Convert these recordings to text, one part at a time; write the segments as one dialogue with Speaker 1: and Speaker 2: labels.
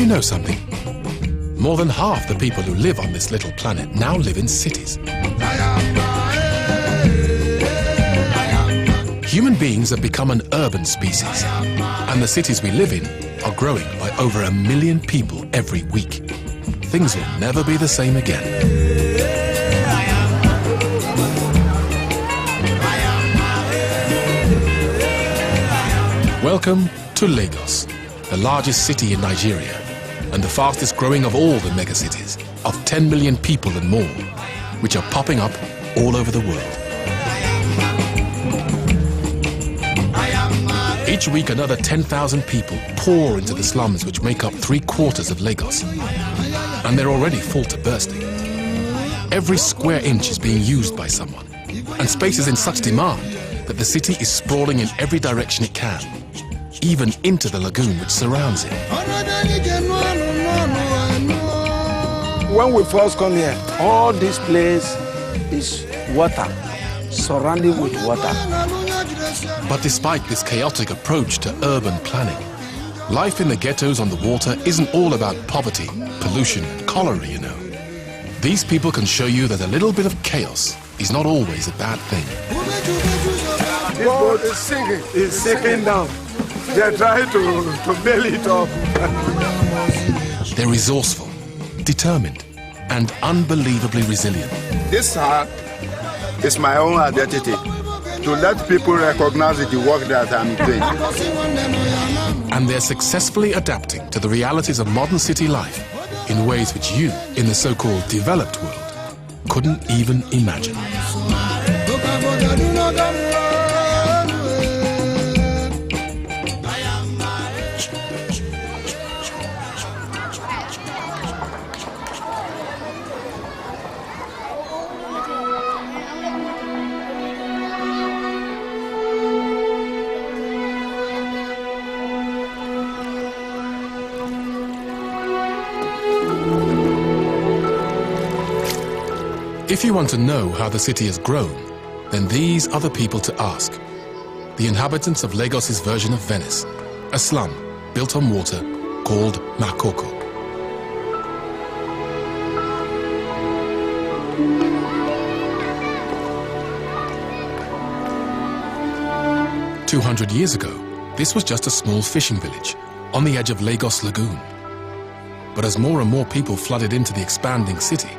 Speaker 1: know something? More than half the people who live on this little planet now live in cities. Human beings have become an urban species, and the cities we live in are growing by over 1 million people every week. Things will never be the same again. Welcome to Lagos, the largest city in Nigeria, and the fastest growing of all the megacities, of 10 million people and more, which are popping up all over the world. Each week, another 10,000 people pour into the slums which make up 3/4 of Lagos. And they're already full to bursting. Every square inch is being used by someone, and space is in such demand that the city is sprawling in every direction it can, even into the lagoon which surrounds it.
Speaker 2: When we first come here, all this place is water, surrounded with water.
Speaker 1: But despite this chaotic approach to urban planning, life in the ghettos on the water isn't all about poverty, pollution, and cholera, you know. These people can show you that a little bit of chaos is not always a bad thing.
Speaker 2: This boat is sinking. It's sinking down. They're trying to bail it up.
Speaker 1: They're resourceful, determined, and unbelievably resilient.
Speaker 3: This is my own identity, to let people recognize the work that I'm doing.
Speaker 1: And they're successfully adapting to the realities of modern city life in ways which you, in the so-called developed world, couldn't even imagine. If you want to know how the city has grown, then these are the people to ask. The inhabitants of Lagos's version of Venice, a slum built on water called Makoko. "200 years ago, this was just a small fishing village on the edge of Lagos Lagoon. But as more and more people flooded into the expanding city,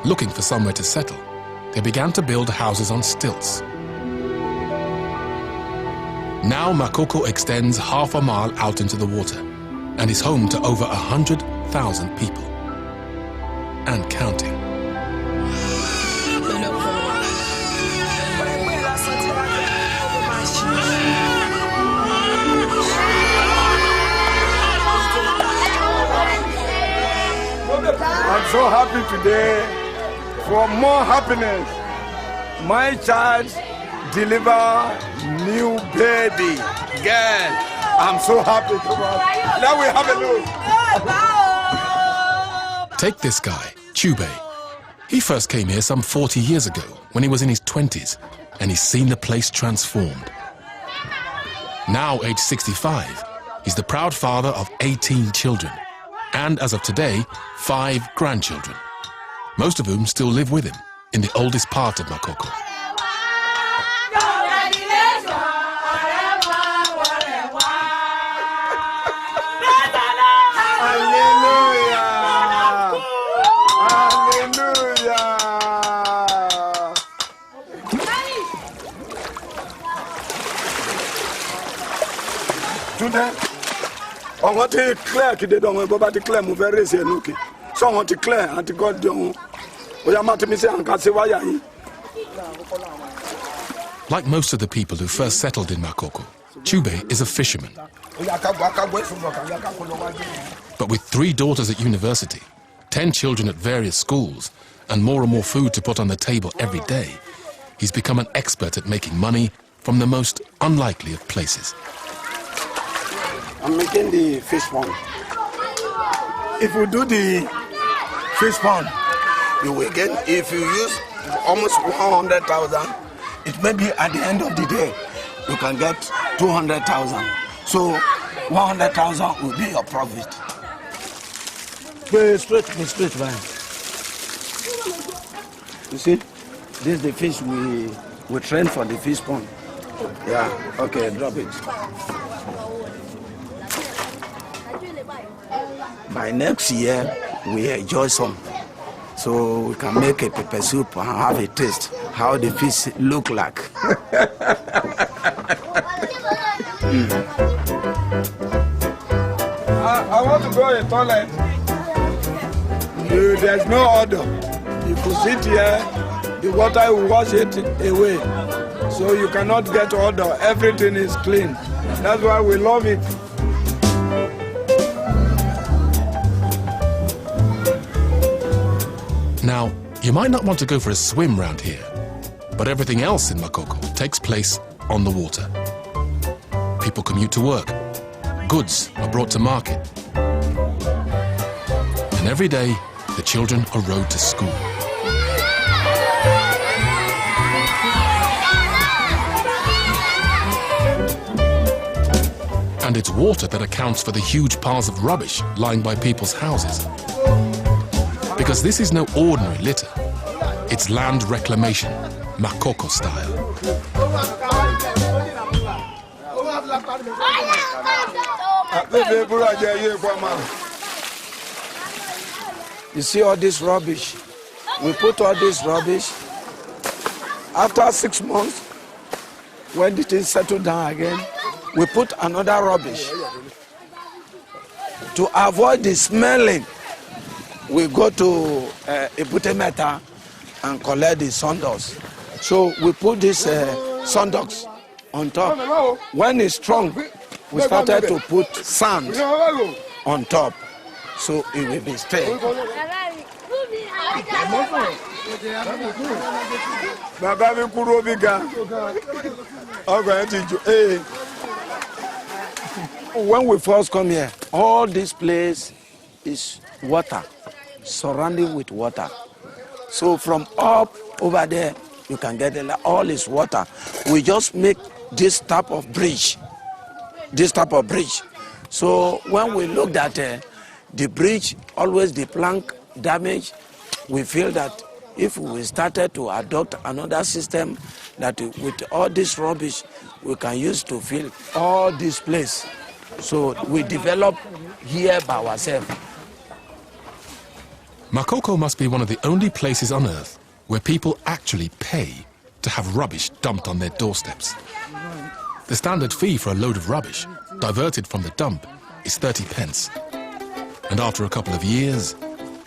Speaker 1: looking for somewhere to settle, they began to build houses on stilts. Now Makoko extends half a mile out into the water and is home to over 100,000 people. And counting.
Speaker 2: I'm so happy today. For more happiness, my child deliver new baby girl. I'm so happy. Now we have a look.
Speaker 1: Take this guy, Chube. He first came here some 40 years ago when he was in his 20s, and he's seen the place transformed. Now aged 65, he's the proud father of 18 children, and as of today, 5 grandchildren, most of whom still live with him in the oldest part of Makoko.
Speaker 3: On what he clear qui dedans on va te clear mauvais réseau nous qui so on te clear anti god don o ya mate mi se an ka se wa ya yi.
Speaker 1: Like most of the people who first settled in Makoko, Chube is a fisherman. But with 3 daughters at university, 10 children at various schools, and more food to put on the table every day, he's become an expert at making money from the most unlikely of places.
Speaker 2: I'm making the fish pond. If we do the fish pond,
Speaker 3: You will get, if you use almost 100,000,
Speaker 2: it may be at the end of the day, you can get 200,000. So 100,000 will be your profit.
Speaker 4: Straight, man. You see, this is the fish we train for the fish pond. Yeah, okay, drop it. By next year, we enjoy some. So we can make a pepper soup and have a taste how the fish look like.
Speaker 2: I want to go to the toilet. There's no order. If you sit here, the water will wash it away. So you cannot get order. Everything is clean. That's why we love it.
Speaker 1: Now, you might not want to go for a swim round here, but everything else in Makoko takes place on the water. People commute to work. Goods are brought to market. And every day, the children are rowed to school. And it's water that accounts for the huge piles of rubbish lying by people's houses. Because this is no ordinary litter. It's land reclamation, Makoko style.
Speaker 4: You see all this rubbish? We put all this rubbish. After 6 months, when the things settle down again, we put another rubbish. To avoid the smelling, we go to Ibutemeta and collect the sawdust. So we put this sawdust on top. When it's strong, we started to put sand on top, so it will be stable. When we first come here, all this place is water, surrounding with water. So from up over there, you can get all this water. We just make this type of bridge. So when we looked at the bridge, always the plank damage, we feel that if we started to adopt another system that with all this rubbish, we can use to fill all this place. So we develop here by ourselves.
Speaker 1: Makoko must be one of the only places on earth where people actually pay to have rubbish dumped on their doorsteps. The standard fee for a load of rubbish diverted from the dump is 30 pence. And after a couple of years,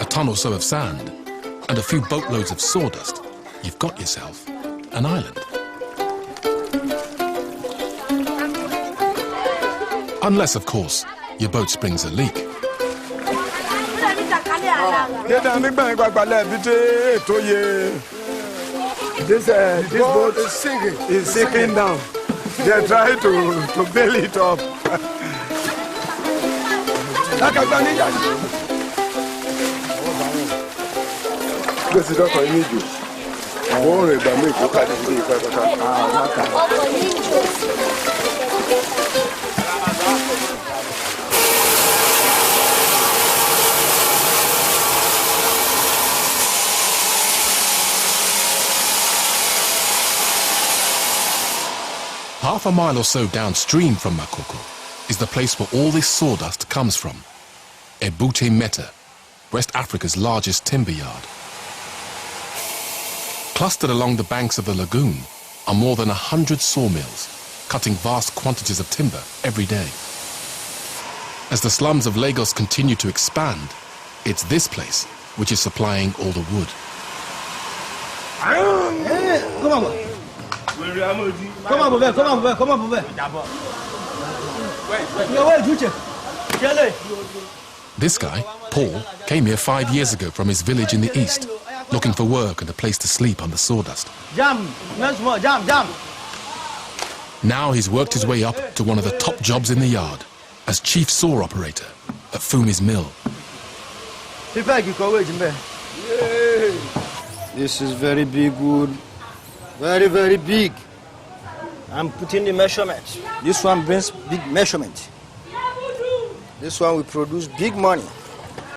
Speaker 1: a ton or so of sand, and a few boatloads of sawdust, you've got yourself an island. Unless, of course, your boat springs a leak.
Speaker 2: This boat is sinking down. They're trying to bail it up.
Speaker 1: Half a mile or so downstream from Makoko is the place where all this sawdust comes from, Ebutemeta, West Africa's largest timber yard. Clustered along the banks of the lagoon are more than 100 sawmills, cutting vast quantities of timber every day. As the slums of Lagos continue to expand, it's this place which is supplying all the wood. This guy, Paul, came here 5 years ago from his village in the east, looking for work and a place to sleep on the sawdust. Now he's worked his way up to one of the top jobs in the yard, as chief saw operator at Fumi's mill.
Speaker 5: This is very big wood, very, very big. I'm putting the measurements. This one brings big measurement. This one will produce big money.